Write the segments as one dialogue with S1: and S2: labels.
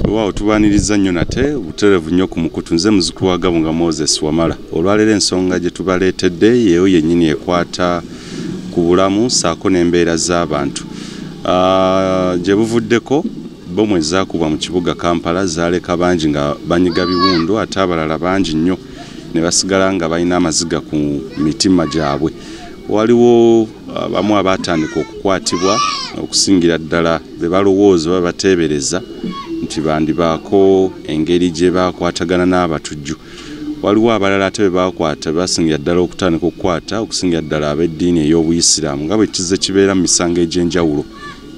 S1: Wao tubaniriza nnyo nate buterevu nnyo ku mukutu nze muzukulu wa Gabunga Moses Wamala olwalero ensonga gye tubaleetedde yeeyo yennyini ekwata ku bulamu saako n'embeera z'abantu gye buvuddeko bomu ezaakubwa mu kibuga Kampala zaaleka bangi nga banyiga biwundu ate abalala bangi nnyo ne basigala nga balina amaziga ku mitima gyabwe. Waliwo abamu abaatandika okukwatibwa okusingira ddala be balowooza oba bateebereza nti bandibaako engeri gye baakwatagana n'abatujju. Waliwo abalala ate be baakwata basingira ddala okutandika okukwata okusingira ddala ab'eddiini ey'Obuyisiraamu nga bwe kizze kibeera mu misango egy'enjawulo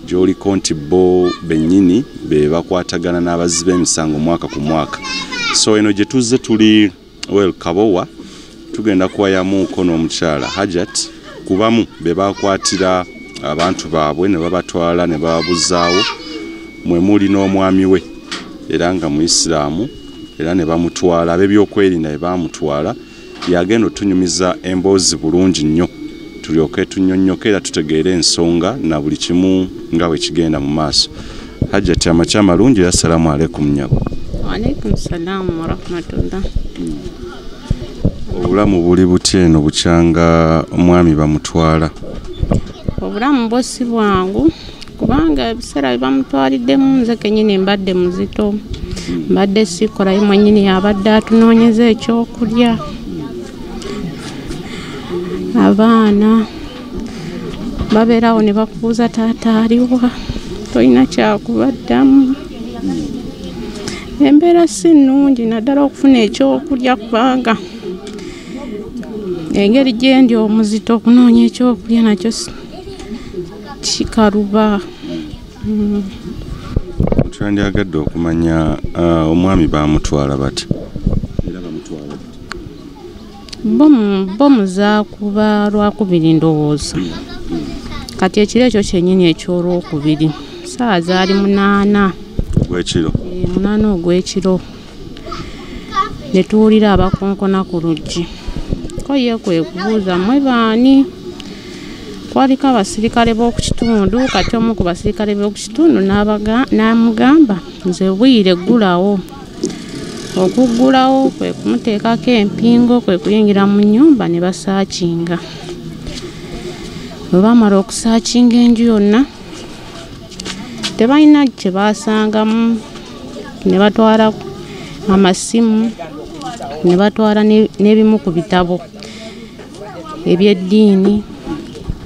S1: gy'oliko nti bo bennyini be bakwatagana n'abazzi b'emisango mwaka ku mwaka. So eno gye tuzze tuli Kabowa tugenda kuwayamuuko n'omukyala Hajat kubamu be baakwatira abantu baabwe ne babatwala ne babuzaawo mwe muli n'omwami we era nga Muisiraamu era ne bamutwala ab'ebyokwerinda be baamutwala yagenda otunyumiza emboozi bulungi nnyo tulyoke tunnyonnyoke era tutegeere ensonga na buli kimu nga bwe kigenda mu maaso. Hajjati amakya malungi. Assalamu alaikum nnyabo.
S2: Wa alaikum salaam wa rahmatullah.
S1: Obulamu buli butya eno bukyanga omwami bamutwala?
S2: Obulamu bwosi bwangu kubanga ebiseera bamutwaliddemu nze kennyini mbadde muzito mbadde sikolayo mwennyini yabadde atunoonyeza ekyokulya abaana babeerawo ne bakubuuza taata aliwa tolina kyakubaddamu. Embeera si nnungi naddala okufuna ekyokulya kubanga engeri gye ndi omuzito okunoonya ekyokulya nakyo kikaluba.
S1: Twandyagadde okumanya omwami baamutwala bati?
S2: Bomu zaakuba Lwakubiri ndowooza kati ekiro ekyo kyennyini eky'Olwokubiri ssaawa zaali 8
S1: ogw'ekiro.
S2: 8 ogw'ekiro ne tuwulira abakonkona ku luggi ko ye kwe kubuuza mmwe baani. Kwaliko abasirikale b'oku kitundu kati omu ku basirikale b'oku kitundu n'amugamba nze Bwire ggulawo. Okuggulawo kwe kumuteekako empingo kwe kuyingira mu nnyumba ne basaakinga. Bwe baamala okusaakinga enju yonna tebalina kye baasangamu ne batwala amasimu ne batwala n'ebimu ku bitabo eby'eddiini,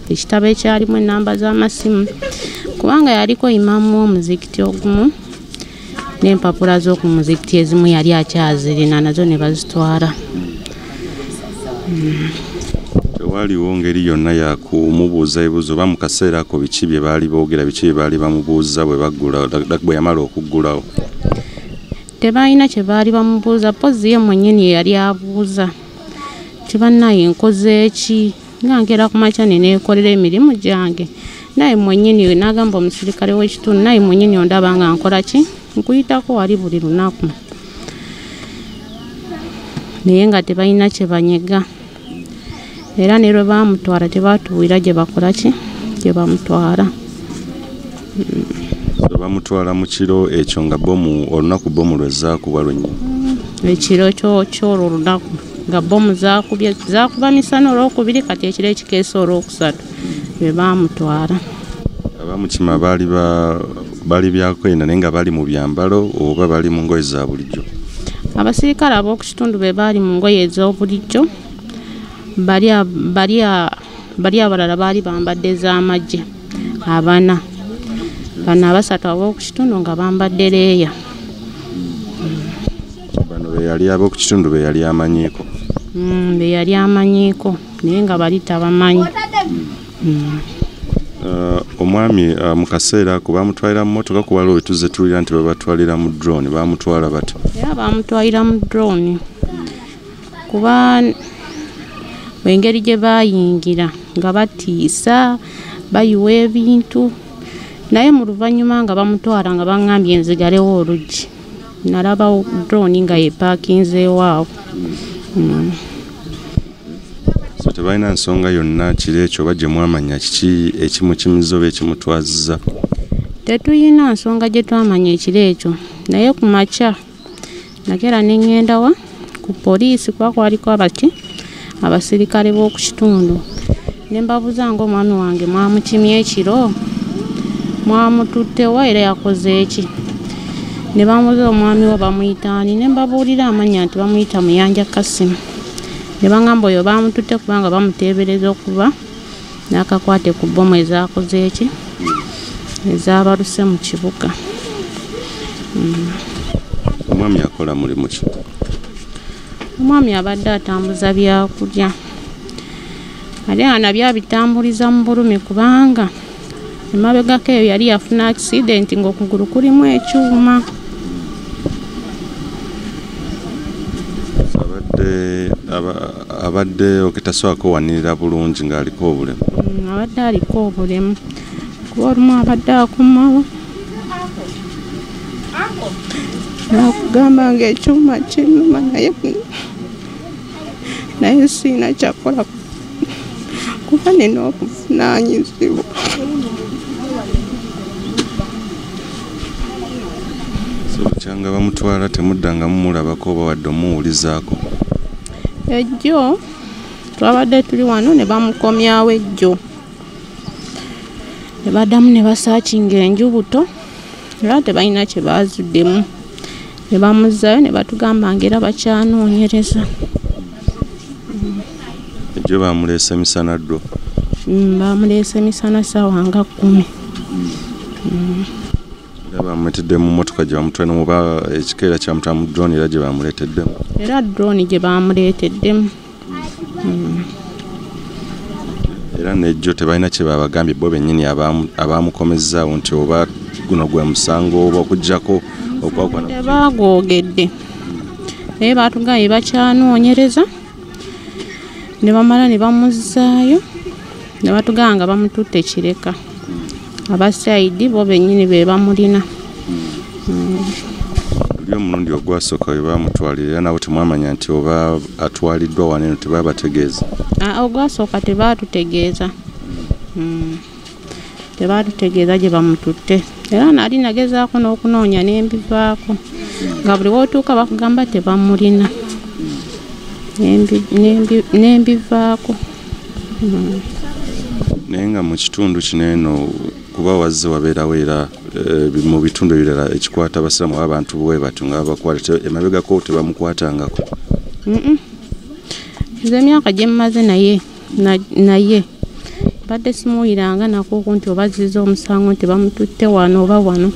S2: ekitabo ekyalimu ennamba z'amasimu kubanga yaliko imaamu w'omuzikiti ogumu n'empapula z'oku muzikiti ezimu yali akyazirina nazo ne bazitwala.
S1: Tewaliwo ngeri yonna yakumubuuza ebibuuzo oba mu kaseera ako biki bye baali boogera biki bye baali bamubuuza bwe yamala okuggulawo?
S2: Tebalina kye baali bamubuuza pozi ye mwennyini yali abuuza ti bannaye nkoze ki nga nkera ku makya ne neekolera emirimu gyange naye mwennyini n'agamba omusirikale w'ekitundu naye mwennyini ondaba nga nkola ki nkuyitako wali buli lunaku naye nga tebalina kye banyega era ne lwe baamutwala tebaatuwira gye bakola ki gye bamutwala.
S1: Bamutwala mu kiro ekyo nga bomu olunaku bomu lwe zaakubwa lwennyini?
S2: Ekiro ky'olwo lunaku nga bomu zaakuba misana Olwokubiri kati ekiro ekikeesa Olwokusatu be baamutwala.
S1: Abamukima bali byakwenda naye nga bali mu byambalo oba bali mu ngoye za bulijjo?
S2: Abasirikale ab'oku kitundu be baali mu ngoye ez'obulijjo, bali abalala baali bambadde ez'amagye abana, bano abasatu ab'oku kitundu nga bambadde leeya.
S1: Bano be yali ab'oku kitundu be yali amanyiiko?
S2: Be yali amanyiiko naye nga bali tabamanyi.
S1: Omwami mu kaseera ako baamutwalira mu mmotoka kuba waliwo tuzze tuwulira nti babatwalira mu drone. Baamutwala bata?
S2: Era baamutwalira mu drone kuba engeri gye baayingira nga batiisa bayiwa ebintu naye mu luvannyuma nga bamutwala nga baŋŋambye enzigalewo oluggi nalaba drone nga yepaakinzeewo awo.
S1: So tebalina nsonga yonna kiro ekyo oba gye mwamanya kiki ekimukimiza oba ekimutwazizza?
S2: Tetuyina nsonga gye twamanya ekiro ekyo naye ku makya nagera ne ŋŋenda wa ku poliisi kuba kwaliko abasirikale b'oku kitundu ne mbabuuza ng'omwami wange mwamukimye ekiro mwamututte wa era yakoze eki ne bamubuuza omwami we bamuyita ani ne mbabuulira amannya nti bamuyita Muyanja Kasimu ne baŋŋamba oyo bamututte kubanga bamuteebereza okuba n'akakwate ku bbomu ezaakoze eki ezaabaluse mu kibuga.
S1: Omwami akola mulimu ki?
S2: Omwami abadde atambuza byakulya ate nga nabyo abitambuliza mu bulumi kubanga emabegako eyo yali yafuna accident ng'okugulu kulimu ekyuma.
S1: Abadde okitasobola wanirira bulungi ng'aliko obulemu?
S2: Abadde aliko obulemu kuba olumu abadde akomawo nakugamba ng'ekyuma kinnuma naye siina kyakola kuba nina okuvunaanyizibwa.
S1: Kyanga bamutwala temuddanga mumulabako oba wadde omuwulizaako?
S2: Ejjo twabadde tuli wano ne bamukomyawo ejjo ne baddamu ne basaakinga enjubuto era tebalina kye baazuddemu ne bamuzzaayo ne batugamba ng'era bakyanoonyereza.
S1: Ejjo bamuleese misana ddo?
S2: Bamuleese misana ssaawa nga 10.
S1: Era bamuleetedde mu mmotoka gye bamutwala muba ekikeera kyamutwala mu drone era gye bamuleeteddemu?
S2: Era drone gye bamuleeteddemu.
S1: Era n'ejjo tebalina kye babagambye bo bennyini abaamukomezzaawo nti oba guno gwe musango oba okuggyako okwakwana?
S2: Tebaagwogedde naye baatugambye bakyanoonyereza ne bamala ne bamuzzaayo ne batugamba nga bamututte kireka. Abasayidi bo bennyini be bamulina.
S1: Oli omulundi ogwasooka we baamutwalira era nabo temwamanya nti oba atwaliddwa wano eno tebabategeeza?
S2: Ogwasooka tebaatutegeeza. Tebaatutegeeza gye bamututte era nali nagezaako n'okunoonya n'embivaako nga buli wootuuka bakugamba tebamulina n'embivaako.
S1: Naye nga mu kitundu kino eno kuba wazze wabeerawo era mu bitundu ebirala ekikwata abasiraamu abantu bwe batyo nga babakwata emabegako tebamukwatangako? Nze emyaka gye mmaze naye badde simuwiranga nakuuku nti oba zizza omusango nti bamututte wano oba wano.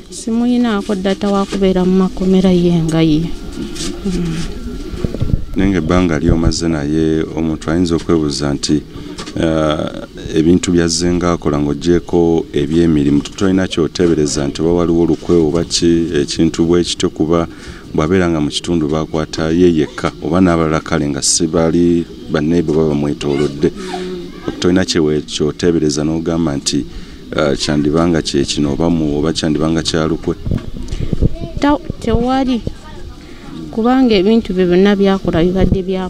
S1: Simuyinaako ddata wa kubeera mu makomera ye nga ye. Naye ng'ebbanga ly'omaze naye omuntu ayinza okwebuuza nti ebintu byazze ng'akola ng'oggyeko eby'emirimu tolina kyoteebereza nti oba waliwo olukwe oba ki ekintu bwe kityo kuba bw'abeera nga mu kitundu baakwata ye yekka oba n'abalala kale nga si bali banneibwe baba bamwetoolodde tolina kyoteebereza n'ogamba nti kyandibanga kyekino oba kyandibanga kyalukwe?
S2: Tewali kubanga ebintu bye byonna byakola bibadde bya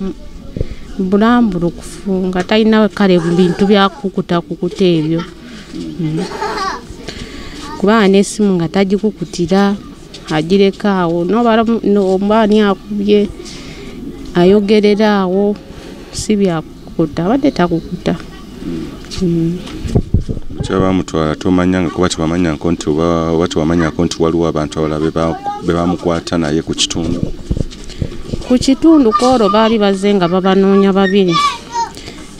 S2: bulambulukufu nga talina kale bintu byakukuta ebyo. Kubanga n'essimu nga tagikukutira agireka awo n'obaani akubye ayogerera awo si byakukuta abadde takukuta.
S1: Kyabamutwala tomanyanga kuba tewamanyako nti oba tewamanyako nti waliwo abantu abalala be bamukwata naye ku kitundu? Ku
S2: kitundu kwolwo baali bazze nga babanoonya babiri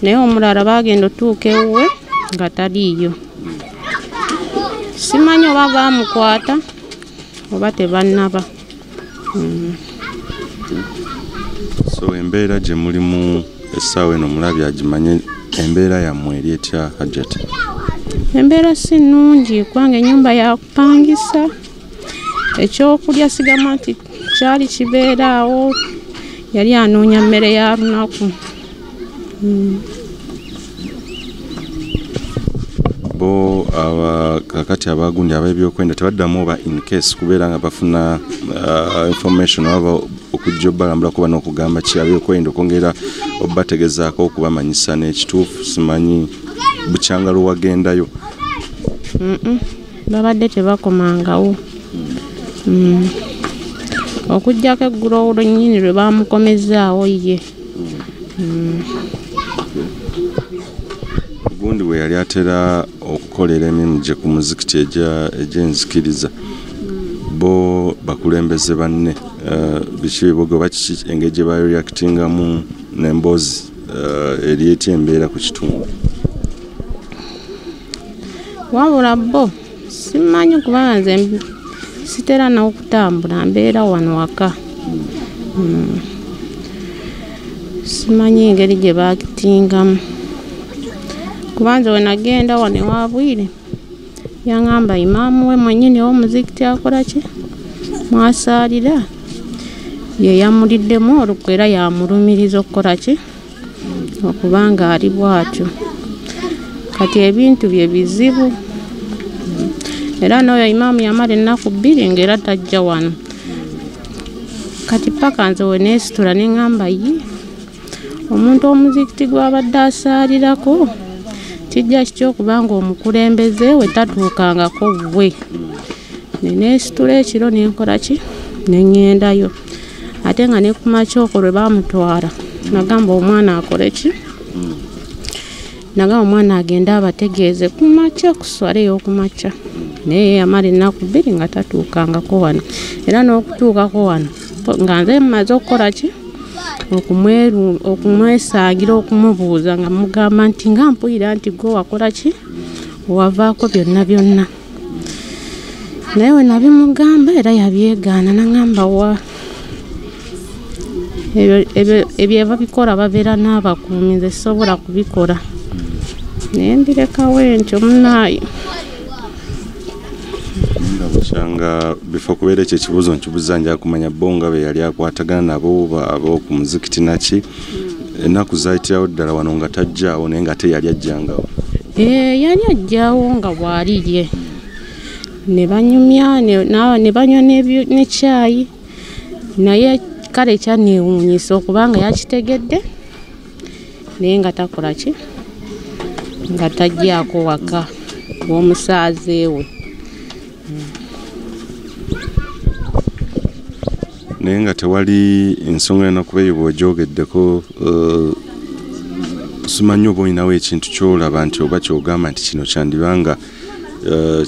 S2: naye omulala baagenda otuuka ewuwe nga taliiyo. Simanyi oba baamukwata oba tebannaba.
S1: So embeera gye mulimu essaawa eno mulabye agimanye embeera yammwe eri etya Hajjati?
S2: Embeera si nnungi kubanga ennyumba yakupangisa ekyokulya sigama nti kyali kibeeraawo yali anoonya mmere ya lunaku.
S1: Bo kakati abagundi ab'ebyokwenda tebaddamu oba in case kubeera nga bafuna information oba okujja obbalambula kuba n'okugamba ki ab'ebyokwenda okwongera obategezaako okubamanyisa n'ekituufu simanyi bukyanga lwe wagendayo?
S2: Babadde tebakomangawo. okujjako eggulo olwennyini lwe bamukomezaawo ye.
S1: Gundi bwe yali atera okukolera emirimu gye ku muzikiti egy'enzikiriza bo bakulembeze banne biki bibogo baki engeri gye bareactingamu n'emboozi eri etya embeera ku kitundu?
S2: Wabula bo simanyi kubanga nze sitera n'okutambula mbeera wano waka. Simanyi engeri gye baakitingamu kubanza we nagenda wano ewa Bwire yaŋŋamba imaamu we mwennyini ow'omuzikiti akola ki mwasaalira ye yamuliddemu olukwe era yamulumiriza okukola ki okubanga ali bw'atyo. Kati ebintu bye bizibu era n'oyo imaamu yamala ennaku 2 ng'era tajja wano. Kati paka nze we neesitula ne ŋŋamba ye omuntu omuzikiti gw'abadde asaalirako kijja kityo okubanga omukulembeze we tatuukangako bwe. Neneesitula ekiro nenkola ki neŋŋendayo ate nga ne ku makya okwo lwe baamutwala nagamba omwana akole ki nagamba omwana agende abategeeze ku makya ku swala ey'okumakya naye yamala ennaku 2 nga tatuukangako wano era n'okutuukako wano nga nze mmaze okukola ki okumwesangira okumubuuza nga mugamba nti nga mpulira nti gwe wakola ki wavaako byonna naye we nabimugamba era yabyegaana naŋŋamba wa ebyo babikola babeera n'abakuumi nze sisobola kubikola naye mbirekawo entyo munaayi.
S1: Bukyanga bifo kubeera ekyo ekibuuzo nkibuuza nja kumanya bonga be yali akwatagana nabo abo ku muzikiti naki ennaku zayitirawo ddala wano nga tajjaawo naye nga yali ajjangawo?
S2: Yali ajjaawo nga bw'alirye ne banyumya ne banywa ne caayi naye kale kyanneewuunyisa okubanga yakitegedde naye nga takola ki nga tajjaako waka w'omusaaze we.
S1: Naye nga tewali ensonga ena kuba eyo bw'ogyogeddeko simanyi oba olinawo ekintu ky'olaba nti oba ky'ogamba nti kino kyandibanga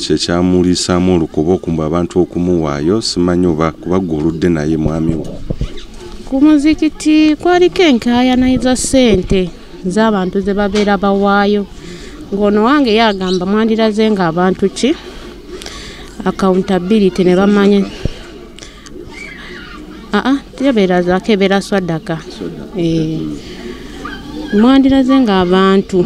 S1: kyekyamuliisaamu olukuba okumba abantu okumuwaayo simanyi oba kuba ggwe oludde naye mwami we?
S2: Ku muzikiti kwaliko enkaayanayiza ssente z'abantu ze babeera bawaayo ng'ono wange yagamba mwandiraze ng'abantu ki accountability ne bamanye tebeera zakebeera swadaka mwandiraze ng'abantu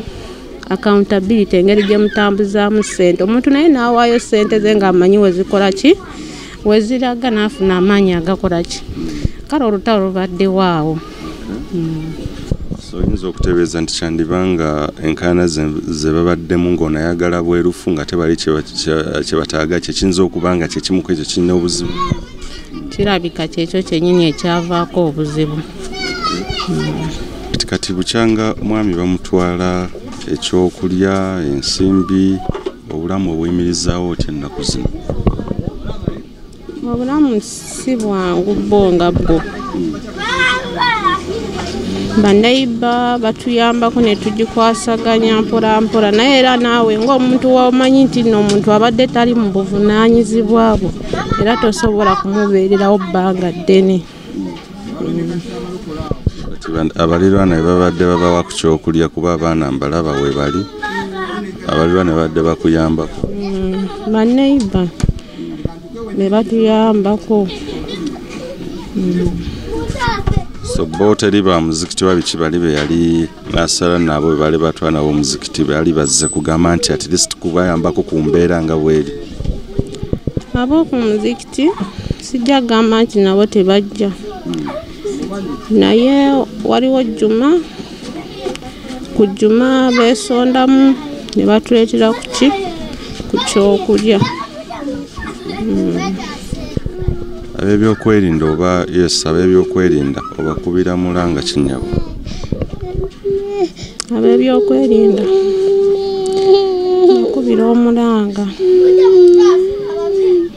S2: accountability engeri gye mutambuzaamu ssente omuntu naye n'awaayo ssente ze ng'amanyi wezikola ki weziraga n'afuna amaanyi agakola ki kale olutalo lubaddewo awo.
S1: So oyinza okutebeeza nti kyandibanga enkaayana ze babaddemu ng'onayagala bwerufu nga tebali kye bataaga kyekiyinza okuba nga kyekimuku ekyo kirina obuzibu? Kirabika
S2: kyekyo kyennyini ekyavaako obuzibu.
S1: Kati bukyanga mwami bamutwala ekyokulya ensimbi obulamu obuyimirizaawo otya ennaku zino?
S2: Obulamu si bwangu bwo nga bwo. Baneiba batuyambako ne tugikwasaganya mpola mpola naye era naawe ng'omuntu wamanyi nti nno omuntu abadde tali mu buvunaanyizibwa bwo era tosobola kumubeererawo bbanga ddene.
S1: Abalirwana be babadde babawa ku kyokulya kuba abaana mbalaba we bali abalirwana babadde bakuyambako?
S2: Baneiba be batuyambako.
S1: So bo teri ba muzikiti babiki bali be yali asala nabo bali batwana nabo muzikiti bali bazze kugamba nti at least kubayambako ku mbeera nga bweri?
S2: Abo ku muzikiti sijja gamba nti nabo tebajja naye waliwo Juma ku Juma beesondamu ne batuleetera ku kyokulya.
S1: Ab'ebyokwerinda oba yes ab'ebyokwerinda obakubira mulanga kinyabo?
S2: Ab'ebyokwerinda bakubira omulanga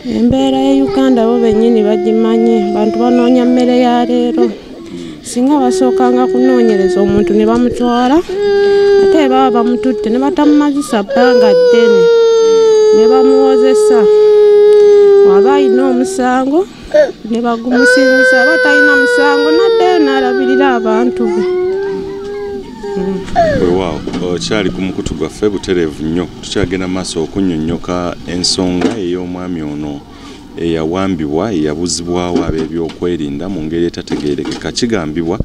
S2: Embeera ya Uganda bo bennyini bagimanye, bantu banoonya mmere ya leero. Singa basookanga kunoonyereza omuntu ne bamutwala, ate baba bamututte ne batamumazisa bbanga ddene, ne bamuwozesa. Waba alina omusango ne bagumusinza, aba talina musango n'addayo n'alabirira abantu be.
S1: Weewaawo okyali ku mukutu gwaffe butereevu nnyo. Tukyagenda maaso okunnyonnyoka ensonga ey'omwami ono eyawambibwa eyabuzibwawo ab'ebyokwerinda mu ngeri etategeerekeka. Kigambibwa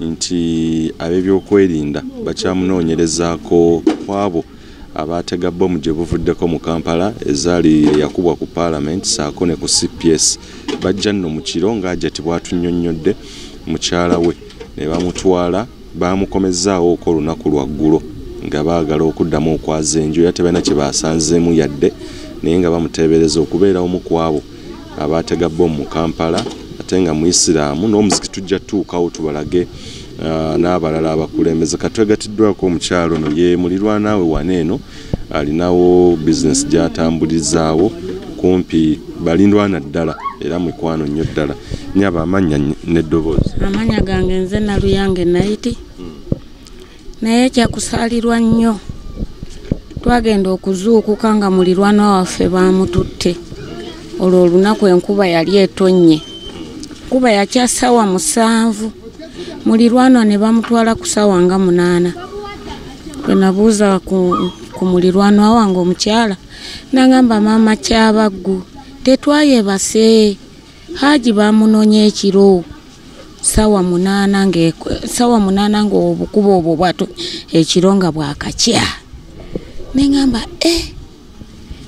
S1: nti ab'ebyokwerinda bakyamunoonyerezaako kwabo abaatega bbomu gye buvuddeko mu Kampala ezaali yakubwa ku Parliament saako ne ku CPS. Bajja nno mu kiro ng'ajja tibwatunnyonnyodde mukyala we ne bamutwala bamukomezaawo olunaku lwaggulo nga baagala okuddamu okwaza enju era tebalina kye baasanzeemu yadde, naye nga bamuteebereza okubeera omu ku abo abaatega bbomu mu Kampala ate nga Muisiraamu. N'omuziki tujja tuukawo tubalage n'abalala abakulembeze. Katwegatiddwako omukyalo ono ye mulirwanaawe wano eno, alinawo bizinesi gy'atambulizaawo kumpi balindwana ddala era mikwano nnyo ddala. Nyaba amanya n'eddoboozi.
S3: Amanya gange nze Naluyange Naiti. Naye kyakusaalirwa nnyo. Twagenda okuzuukuka nga mulirwana waffe bamututte. Olwo olunaku enkuba yali etonnye. Kuba yakya ssaawa 7. Mulirwana ne bamutwala ku ssaawa nga 8. Bwe nabuuza ku mulirwana wange omukyala n'agamba maama Kyabaggu tetwayebase. Haji bamunoonya ekiro ssaawa 8 ng'obukuba obwo bwato ekiro nga bwakakya. Ne ngamba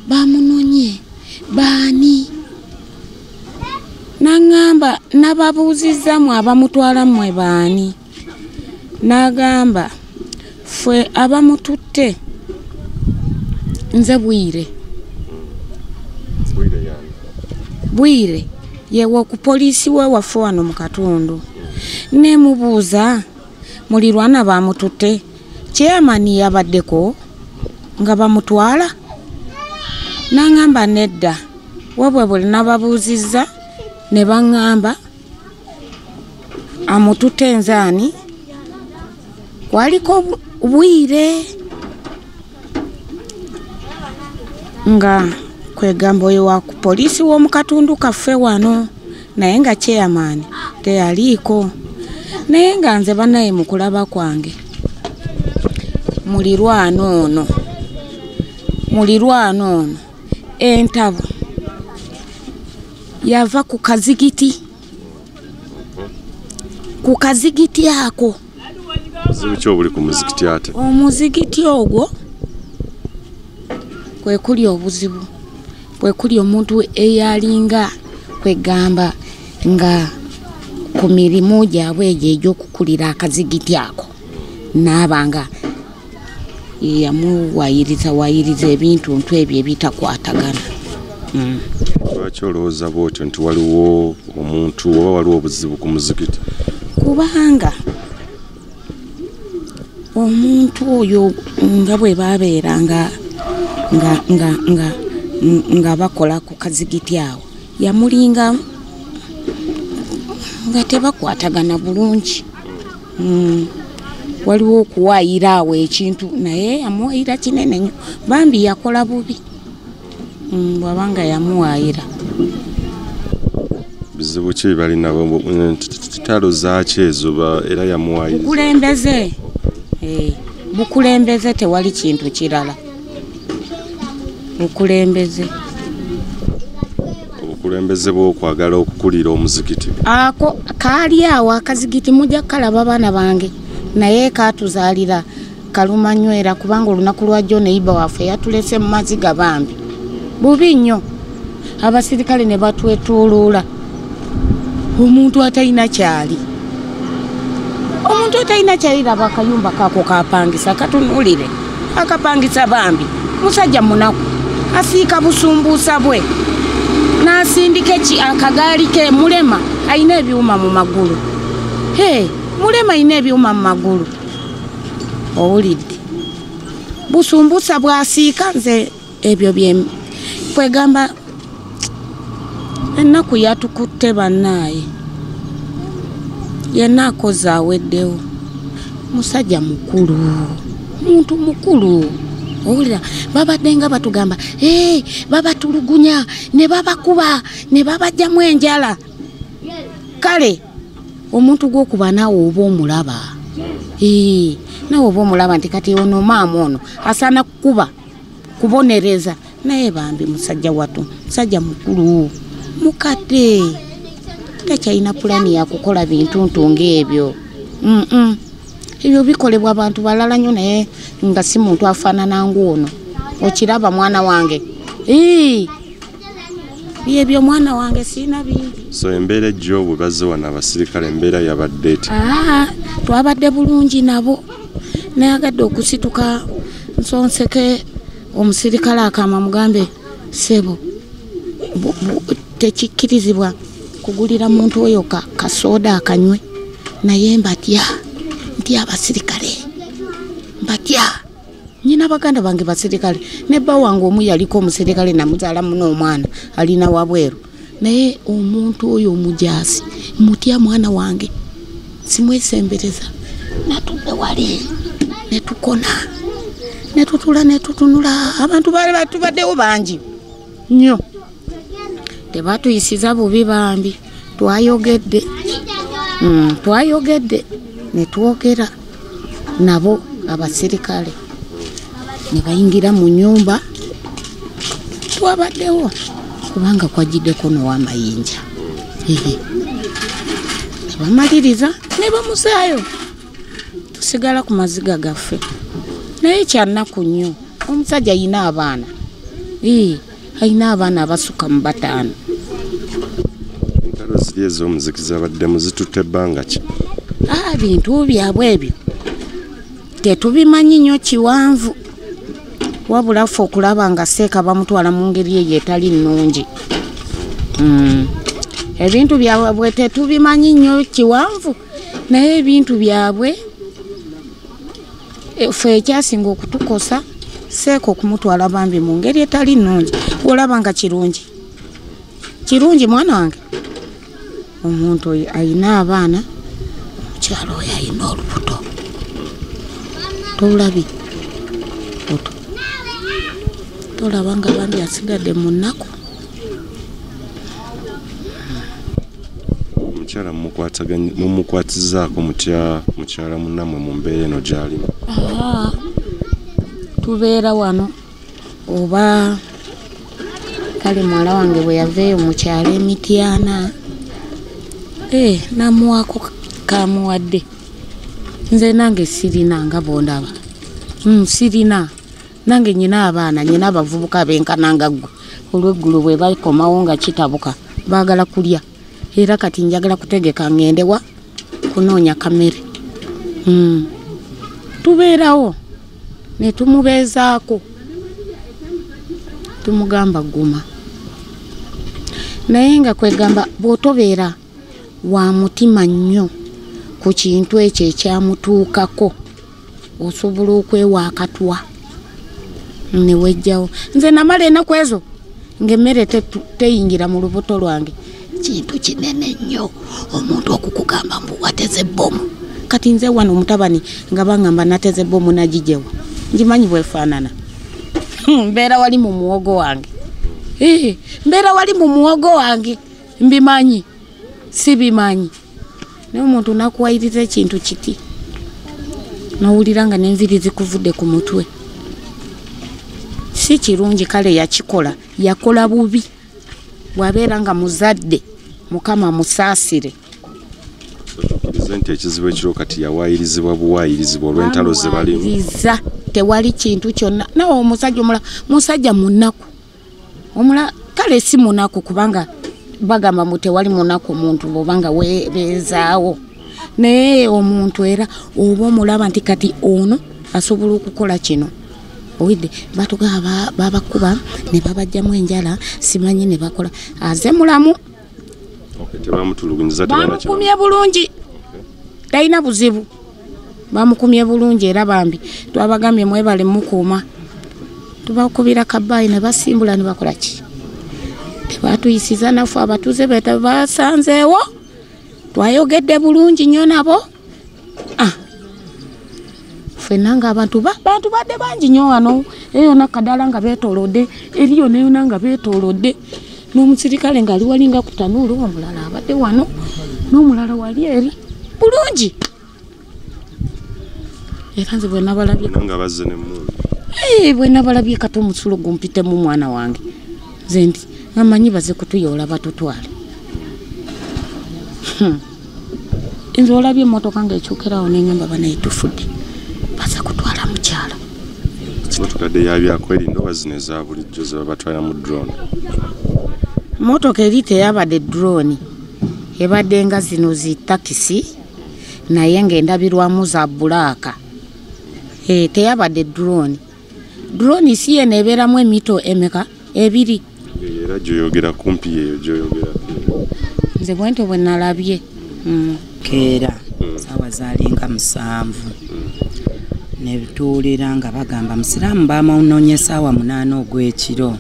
S3: bamunoonye baani? N'agamba nababuuzizza mmwe abamutwala mmwe baani? N'agamba ffe abamututte nze Bwire yewe ku poliisi we waffe wano mu katundu. Ne mubuuza mulirwana bamututte, chairman yabaddeko nga bamutwala? N'agamba nedda, wabwe buli nababuuzizza ne baŋŋamba amututte nzaani? Kwaliko Bwire. Nga kwegamba oyo wa ku poliisi w'omu katundu kaffe wano, naye nga chairman teyaliiko. Naye nga nze banaye mu kulaba kwange mulirwana ono entabo yava ku kazigiti ako.
S1: Kyo buli ku muzikiti ate.
S3: Omuzikiti ogwo kwe kuli obuzibu, kwe kuli omuntu eyalinga kwegamba nga ku mirimu gyabwe egy'okukulira akazigiti ako n'abanga yamuwayiriza ebintu ebyo ebitakwatagana.
S1: Lwaki olowooza bw'otyo nti waliwo omuntu oba waliwo obuzibu ku muzikiti?
S3: Kubanga omuntu oyo nga bwe babeeranga nga bakola ku kazigiti awo yamulinga nga tebakwatagana bulungi. Waliwo okuwaayira awo ekintu naye yamuwaayira kinene nnyo, bambi yakola bubi bwabanga yamuwaayira.
S1: Bizibu ki balina talo zaaki ezo era yamuwaayiriza?
S3: Bukulembeze tewali kintu kirala.
S1: Obukulembeze bw'okwagala okukulira omuzikiti
S3: ako kaali awo akazigiti mujja kalaba baana bange, naye katuzaalira kalumanywera kubanga olunaku lwajjo neiba waffe yatulese mu maziga bambi bubi nnyo. Abasirikale ne batwetuuluula. Omuntu atalina kyali laba akayumba kako kapangisa katunuulire, akapangisa bambi. Musajja munaku asiika busumbuusa bwe n'asindika akagaali ke. Mulema alina ebyuma mu magulu. Mulema alina ebyuma mu magulu. Owulidde busumbuusa bwasiika. Nze ebyo kwegamba ennaku yatukutte bannaye yenna akoze aweddewo musajja mukulu muntu mukulu owulira babadde nga batugamba babatulugunya ne babakuba ne babajjamu enjala kale omuntu gw'okuba naawe oba omulaba naawe oba omulaba nti kati ono maama ono asaana kukuba kubonereza naye bambi musajja watu musajja mukulu mukadde takyalina pulani yakukola bintu ng'ebyo ebyo bikolebwa abantu balala nnyo naye nga si muntu afaanana ng'ono okiraba mwana wange byebyo mwana wange siina bingi.
S1: So embeera ejjo bwe bazze wano abasirikale embeera yabadde eti?
S3: Twabadde bulungi nabo nayagadde okusituka nsonseke omusirikale akama mugambe sebo tekikkirizibwa kugulira muntu oyo kasoda akanywe naye mbatya ntya abasirikale mbatya nyina baganda bange basirikale ne bba wange omu yaliko omusirikale namuzaala muno omwana alina wabweru naye omuntu oyo omujaasi mutya mwana wange simwesembereza natudde wali netukona netutula netutunula abantu bali batubaddewo bangi nnyo tebatuyisiza bubi bambi twayogedde netwogera nabo abasirikale ne bayingira mu nyumba twabaddewo kubanga kwajiddeko n'owamayinja nebamaliriza ne bamusaayo tusigala ku maziga gaffe naye kyannaku nnyo omusajja ayina abaana ayina abaana abasuka mu 5.
S1: Enkalo ziri ez'omuzikiza baddemu zitutte ebbanga ki?
S3: Bintu byabwe ebyo tetubimanyi nnyo kiwanvu wabula ffe okulaba nga seeka bamutwala mu ngeri eyo etali nnungi. Ebintu byabwe tetubimanyi nnyo kiwanvu naye ebintu byabwe ffe ekyasinga okutukosa seeka okumutwala bambi mu ngeri etali nnungi olaba nga kirungi mwana wange omuntu oyo ayina abaana omukyalo oyo ayina olubuto tolabi tolaba nga bambi asigadde mu nnaku.
S1: Omukyala mumukwatizaako mutya mukyala munnamwe mu mbeera eno gy'alimu?
S3: Tubeera wano oba kale mwala wange bwe yaveeyo mukyalo Emityana namuwaako kamuwadde nze nange sirina nga bondaba sirina nange nyina abaana nyina abavubuka benkananga ggwe olw'eggulu bwe bakomawo nga kitabuka baagala kulya era kati njagala kutegeka ngendewa kunoonya kamere tubeerawo ne tumubeezaako tumugamba guma naye nga kwegamba bw'otobeera wa mutima nnyo ku kintu ekyo ekyamutuukako osobola okwewa akatwa ne wejjawo. Nze namala ennaku ezo ng'emmere teyingira mu lubuto lwange kintu kinene nnyo omuntu okukugamba mbu wateze bbomu kati nze wano omutabani nga bangamba nateze bbomu nagijewa ngimanyi bwefaanana mbeera wali mu muwogo wange mbeera wali mu muwogo wange mbimanyi sibimanyi naye omuntu nakuwayiriza ekintu kiti nowulira nga n'enviri zikuvudde ku mutwe si kirungi kale yakola bubi bwabeera nga muzadde mukama musaasire.
S1: Nti ekizibu ekiro kati yawayirizibwa buwayirizibwa olw'entalo ze balimu
S3: tewali kintu kyonna nawe musajja munaku omula kale si munaku kubanga bagamba mu tewali munaku muntu bobanga webeezaawo naye omuntu era oba omulaba nti kati ono asobola okukola kino owidde batugaba babakuba ne babajjamu enjala simanyi ne bakola aze mulamu bamukumye bulungi talina buzibu bamukumye bulungi era bambi twabagambye mwebale mukuuma tubakubira kabaayi ne basimbula ne bakola ki tebatuyisiza nafu abatuze beta basanzeewo twayogedde bulungi nnyo nabo ffenna nga abantu badde bangi nnyo wano eyo nakadala nga beetoolodde eriyo neyona nga beetoolodde n'omusirikale ng'ali walinga ku tanuulu omulala abadde wano n'omulala wali eri bulungi era nze bwe nabalabye bwe nabalabye kati omusulo gumpitemu mwana wange nze nti amanyi baze kutuyoola batutwale nze olabye emmotoka ng'ekyukirawo n'enyumba banayitufudde baza kutwala mukyala
S1: motukadde yabyakwerinda oba zino eza bulijjo ze babatwala mu drone
S3: motoka eri teyabadde drone ebadde nga zino zitakisi naye ng'endabirwamu za bulaaka teyabadde drone si yeno ebeeramu emito emeka ebiri
S1: era gyoyogera kumpi yeyo gyoyogera
S3: nze bwento bwe nalabye
S4: keera saawa zaalinga 7 nebituulira nga bagamba musiraamu bamunoonye essaawa 8 ogw'ekiro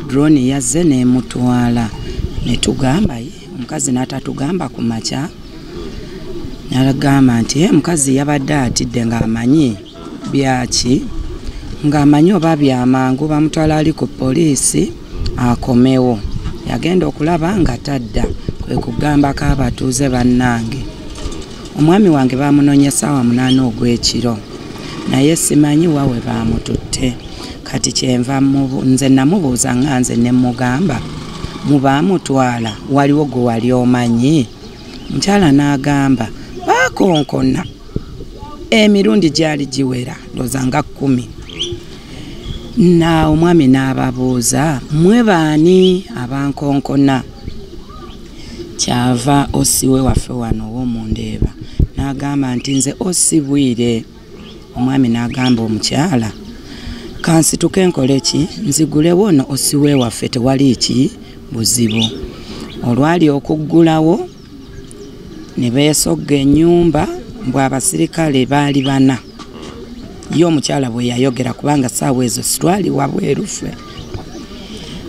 S4: drone yazze n'emutwala netugamba omukazi n'atatugamba ku makya nagamba nti mukazi yabadde atidde ng'amanyi byaki ng'amanyi oba byamangu bamutwala ali ku poliisi akomewo yagenda okulaba nga tadda kwe kugambako abatuuze bannange omwami wange bamunoonye essaawa 8 ogw'ekiro naye simanyi wawe bamututte kati kyenva nze namubuuza nga nze ne mugamba mubamutwala waliwo gwe wali omanyi mukyala n'agamba bakonkona emirundi gyali giwera ndooza nga 10 na omwami n'ababuuza mwe baani abankonkona kyava osiwe waffe wano ow'omundeeba n'agamba nti nze osibwire omwami n'agamba omukyala kansituke nkole ki nzigulewo ono osiwe waffe tewali ki buzibu olwali okuggulawo ne beesogga ennyumba mbw abasirikale baali 4 ye omukyala bwe yayogera kubanga saawa ezo sitwali wabweru ffe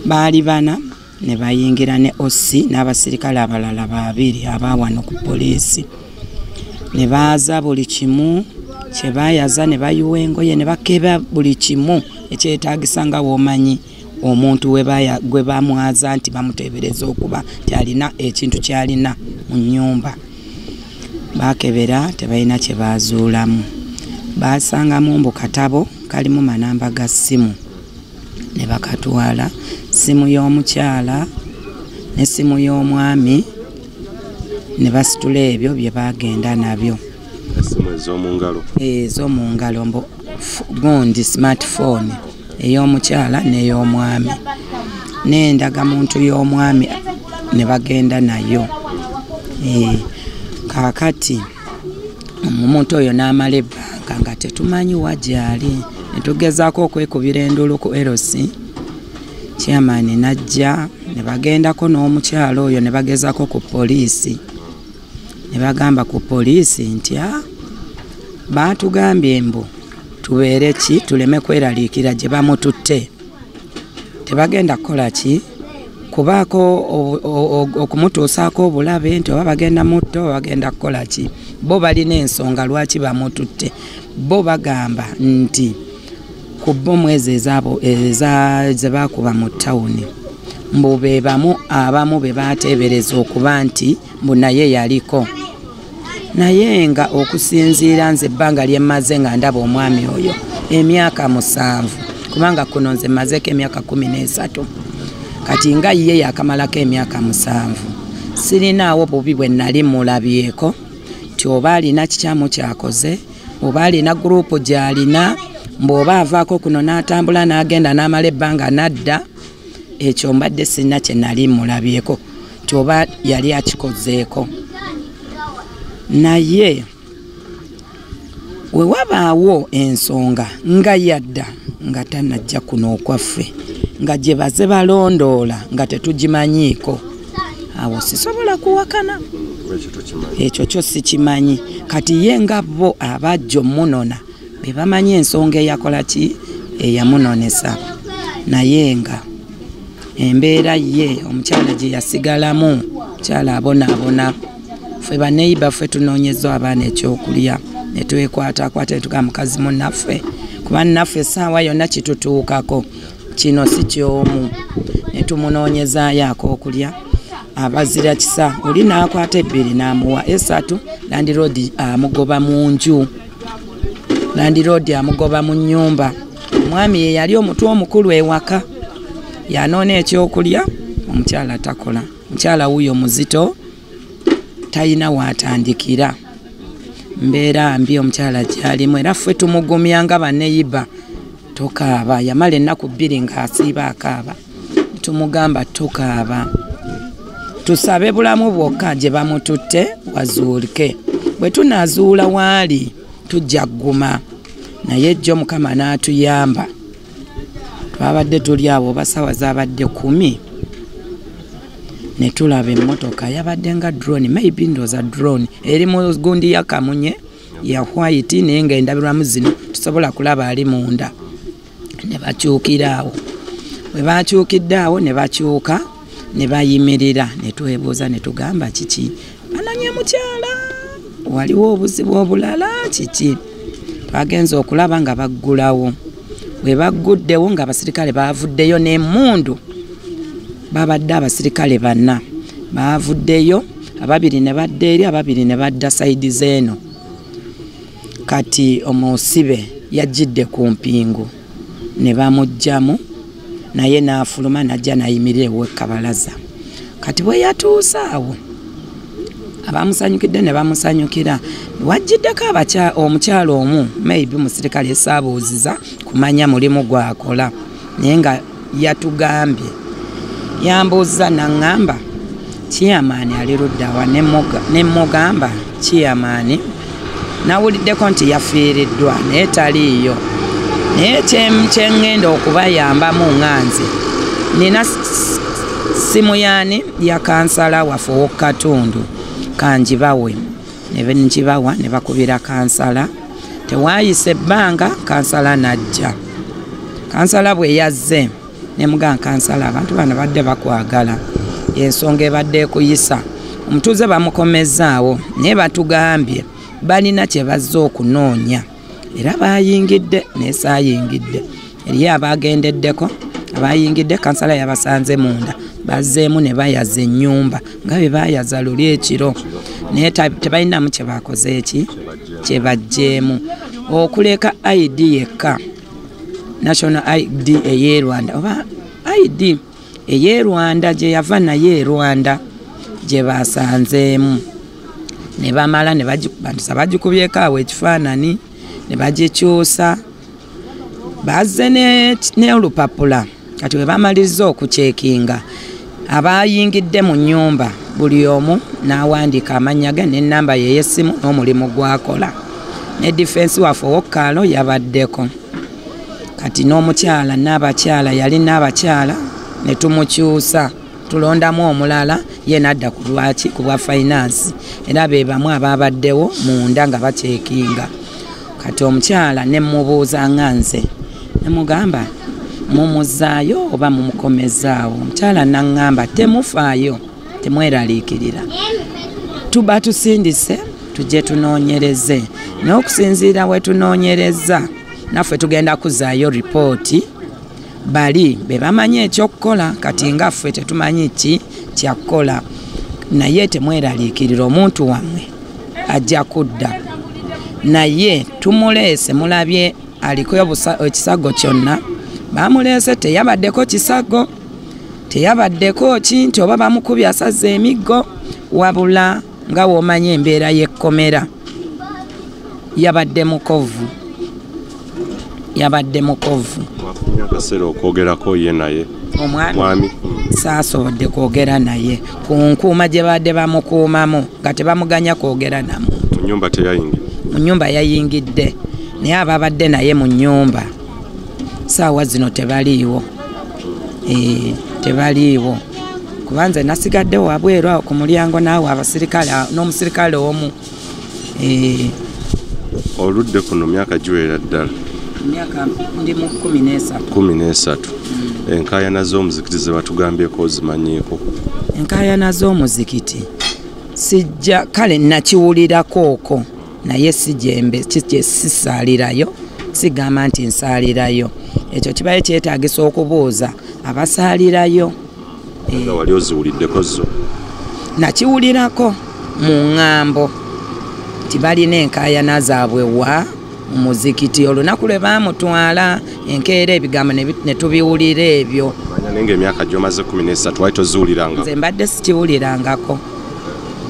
S4: baali 4 ne bayingira ne osi n'abasirikale abalala 2 abawano ku poliisi ne baaza buli kimu kye baayaza ne bayiwa engoye ne bakeba buli kimu ekyetaagisa nga woomanyi omuntu gwe bamwaza nti bamuteebereza okuba nti alina ekintu kyalina mu nnyumba bakebera tebalina kye baazuulamu baasangamu mbu katabo kalimu manamba ga ssimu ne bakatwala simu y'omukyala ne simu y'omwami ne basitula ebyo bye bagenda nabyo ez'omungalo mbu gundi smartphone ey'omukyala n'ey'omwami n'endagamuntu y'omwami ne bagenda nayo kaakati omuntu oyo n'amala ebbanga nga tetumanyi wagyali netugezaako okwekubira endulu ku LC chairman najja ne bagendako n'omukyalo oyo ne bagezako ku poliisi ne bagamba ku poliisi nti baatugambye mbu tubeere ki tuleme kweraliikira gye bamututte tebagenda kukola ki kubaako okumutuusaako obulabe nti oba bagenda mutto bagenda kukola ki bo balina ensonga lwaki bamututte bo bagamba nti ku bomwezi ze bakuba mu tawuni mbu be bamu abamu be baateebereza okuba nti mbu naye yaliko naye nga okusinziira nze ebbanga lyemmaze nga ndaba omwami oyo emyaka 7 kubanga kuno nze mazeko emyaka 13 kati nga ye yakamalako emyaka 7 sirinaawo bubi bwe nali mulabyeko nti oba alina kikyamu kyakoze oba alina gurupu gy'alina mbw'oba avaako kuno n'atambula n'agenda n'amala ebbanga nadda ekyo mbadde sirina kye nali mulabyeko nti oba yali akikozeeko naye we wabaawo ensonga nga yadda nga tanajja kuno okwaffe nga gye baze balondoola nga tetugimanyiiko awo sisobola kuwakana ekyo kyo sikimanyi kati ye nga bo abajja omunona be bamanyi ensonga eyakola ki eyamunonesa naye nga embeera ye omukyala gye yasigalamu omukyala abona ffe baneiba ffe tunoonyeza abaana ekyokulya ne twekwatakwata ne tugamba mukazi munnaffe kuba nnaffe essaawa yonna kitutuukako kino si kyomu ne tumunoonyezaayo ak'okulya abazira kisa oli n'akwata ebbiri n'amuwa esatu landiroodi amugoba mu nju landiroodi amugoba mu nnyumba omwami ye yali omutwe omukulu ewaka yanoona ekyokulya omukyala takola omukyala wuyo muzito talina waatandikira mbeera mbi omukyala gyalimu era ffe tumugumya nga baneiba tokaaba yamala ennaku 2 ng'asiiba akaaba tumugamba tokaaba tusabe bulamu bwokka gye bamututte wazuulike bwe tunaazuula waali tujja gguma naye jjo mukama n'atuyamba twabadde tuli abo basawa zaabadde 10 ne tulaba emmotoka yabadde nga drone maybe ndoza drone eri mu gundi ya kamunye ya white naye nga endabirwamu zino tusobola kulaba ali munda ne bakyukira awo bwe bakyukidde awo ne bakyuka ne bayimirira ne twebuuza ne tugamba kiki ananye mukyala waliwo obuzibu obulala kiki twagenza okulaba nga baggulawo bwe bagguddewo nga abasirikale baavuddeyo n'emmundu babadde abasirikale 4 baavuddeyo 2 ne badda eri 2 ne badda sayidi zeeno kati omusibe yajjidde ku mpingu ne bamugjamu naye n'afuluma najja nayimirira ew'ekabalaza kati bwe yatuusa awo abamusanyukidde ne bamusanyukira wajjiddeko omukyalo omu maybe musirikale esaabuuziza kumanya mulimu gwakola naye nga yatugambye yambuuza naŋŋamba kiyamaani ali luddawa ne mugamba kiyamaani nawuliddeko nti yafiiriddwa naye taliiyo naye kyeŋŋenda okubayambamu ŋŋanze nina simu yaani ya kansala waffe ow'okatundu kanjibawe ne njibawa ne bakubira kansala tewaayise ebbanga kansala najja kansala bwe yazze ne mugamba kansala abantu bano badde bakwagala ensonga ebadde ekuyisa omutuuze bamukomezaawo naye batugambye balina kye bazze okunoonya era bayingidde nesaayingidde eriyo abagendeddeko abayingidde kansala yabasanze munda bazzeemu ne bayaza ennyumba nga bwe bayaza luli ekiro naye tebalinamu kye bakoze eki kye bajjeemu okuleka ID yekka national ID ey'e Rwanda oba ID ey'e Rwanda gye yava naye e Rwanda gye basanzeemu ne bamala ne bagikubyeko awo ekifaanani ne bagikyusa bazze n'olupapula kati we bamaliriza okucekinga abayingidde mu nnyumba buli omu n'awandiika amannya ge n'ennamba ye y'essimu n'omulimu gwakola ne defense waffe ow'okkaalo yabaddeko kati n'omukyala n'abakyala yali n'abakyala ne tumukyusa tulondamu omulala ye nadda ku lwaki ku bwa finance era be bamu ababaddewo munda nga bacekinga kati omukyala ne mubuuza nganze ne mugamba mumuzaayo oba mumukomezaawo omukyala naŋŋamba temufaayo temweraliikirira tuba tusindise tujje tunoonyereze naye okusinziira we tunoonyereza naffe tugenda kuzaayo ripooti bali be bamanyi ekyokukola kati nga ffe tetumanyi ki kyakkola naye temweraliikirira omuntu wammwe ajja kudda naye tumuleese mulabye aliko ekisago kyonna bamuleese teyabaddeko kisago teyabaddeko ki nti oba bamukubye asaze emiggo wabula nga w'omanyi embeera y'ekkomera yabadde mukovu
S1: wafunye akaseera okwogerako ye naye
S4: omwami saasobodde kwogera naye ku nkuuma gye badde bamukuumamu nga tebamuganya kwogera namu
S1: mu nnyumba teyayingidde
S4: mu nnyumba yayingidde naye ababadde naye mu nnyumba saawa zino tebaliiwo tebaliiwo kuba nze nasigadde wabweru awo ku mulyango naawe abasirikale n'omusirikale omu
S1: oludde kuno myaka giwera ddala
S4: Emyaka ndi mu 13.
S1: 13. Enkaayana z'omuzikiti ze batugambyeko zimanyiiko?
S4: Enkaayana z'omuzikiti sijja kale nakiwulirako okwo naye sijembe sisaalirayo sigamba nti nsaalirayo ekyo kibaye kyetaagisa okubuuza abasaalirayo.
S1: Nga wali oziwuliddeko zo?
S4: Nakiwulirako mu ŋŋambo nti balina enkaayana zaabwe wa mu muzikiti olunaku lwe baamutwala enkeera ebigambo ne tubiwulira ebyo.
S1: Naye ng'emyaka gy'omaze 13 wali toziwuliranga?
S4: Nze mbadde sikiwulirangako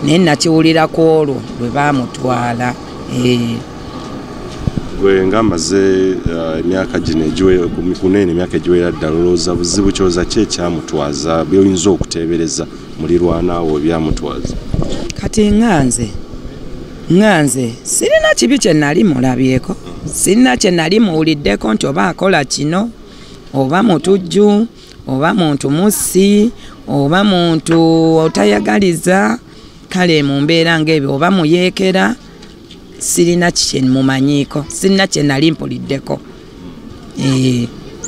S4: naye nakiwulirako olwo lwe baamutwala.
S1: Gwe ng'amaze emyaka gino kunene emyaka egiwera ddala olowooza buzibu kyoza ki ekyamutwaza by'oyinza okuteebereza mulirwanaawo ebyamutwaza?
S4: Kati ŋŋanze sirina kibi kye nali mulabyeko, sirina kye nali muwuliddeko nti oba akola kino oba mutujju oba muntu mussi oba muntu otayagaliza. Kale mu mbeera ng'ebyo oba muyeekera sirina kye mumanyiiko, sirina kye nali mpuliddeko.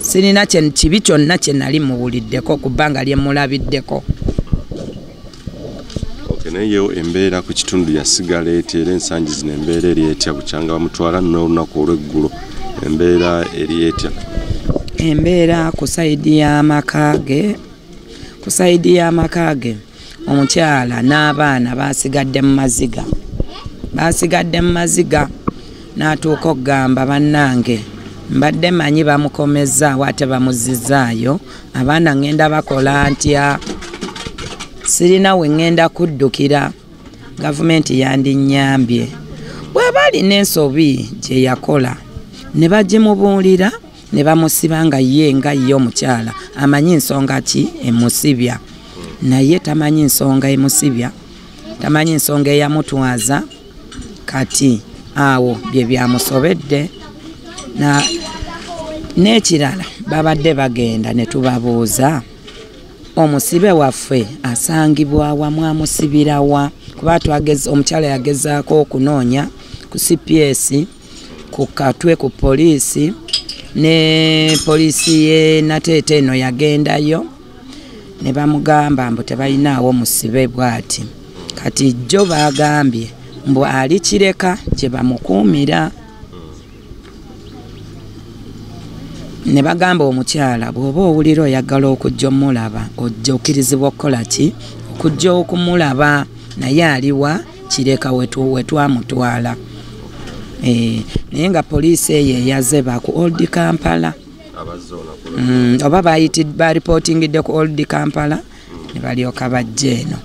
S4: Sirina kibi kyonna kye nali muwuliddeko ku bbanga lye mulabiddeko.
S1: Naye embeera ku kitundu yasigala etya era ensangi zino embeera eri etya bukyanga bamutwala n'olunaku olw'eggulo embeera eri etya?
S4: Embeera ku sayidi y'amaka ge omukyala n'abaana basigadde mu maziga n'atuuka okugamba bannange mbadde manyi bamukomezaawo ate bamuzizaayo abaana ngenda bakola ntya sirina we ngenda kuddukira gavumenti yandinnyambye. Bw'aba alina ensobi gye yakola ne bagimubuulira ne bamusiba nga ye omukyala amanyi nsonga ki emusibya naye tamanyi nsonga emusibya, tamanyi nsonga eyamutwaza. Kati awo bye byamusobedde n'ekirala babadde bagenda ne tubabuuza omusibe waffe asangibwa wa mwamusibirawa kuba omukyala yagezaako okunoonya ku CPS ku Katwe ku poliisi ne poliisi ye Nateete eno yagendayo ne bamugamba mbu tebalinaawo musibe bw'ati. Kati jjo bagambye mbu ali kireka gye bamukuumira. Ne bagamba omukyala bw'oba owulira oyagala okujja omulaba ojja okkirizibwa okukola ki? Okujja okumulaba naye aliwa kireka wetwamutwala. Naye nga poliisi eyo eyaze baku Old Kampala oba baripootingidde ku Old Kampala ne balyoka bajja eno.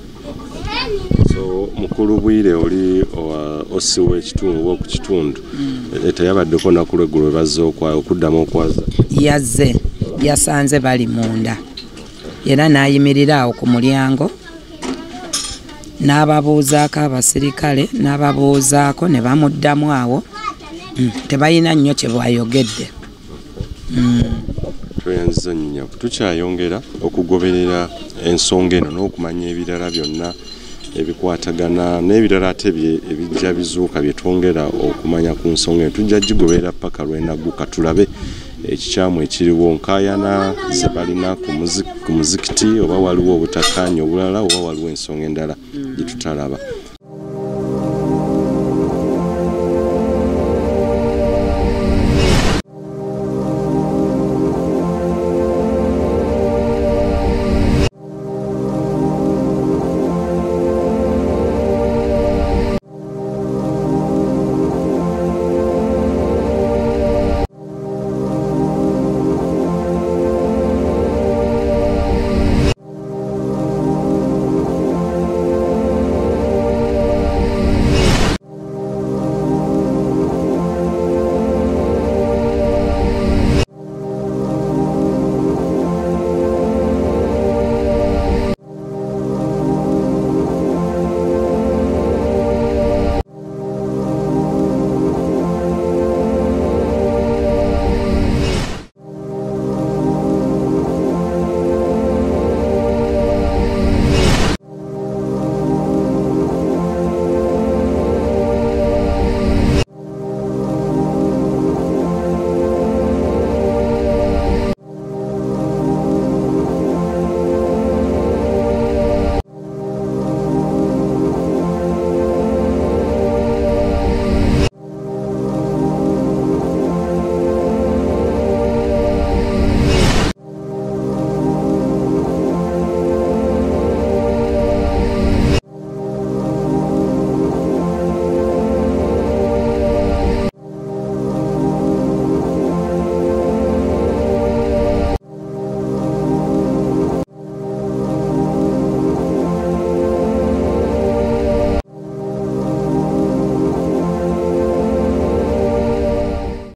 S1: So mukulu Bwire oli osi w'ekitundu ku kitundu teyabaddeko naku lw'eggulo bazze okuddamu okwaza?
S4: Yazze yasanze bali munda era n'ayimirira awo ku mulyango n'ababuuzaako abasirikale n'ababuuzaako ne bamuddamu awo tebalina nnyo kye bwayogedde.
S1: Tweyanziza nnyo tukyayongera okugoberera ensonga eno n'okumanya ebirala byonna ebikwatagana n'ebirala ate ebijja bizuuka bye twongera okumanya ku nsonga eno. Tujja gigoberera paka lw'enagguka tulabe ekikyamu ekiriwo nkaayana ze balina ku muzikiti oba waliwo obutakkaanya obulala oba waliwo ensonga endala gye tutalaba.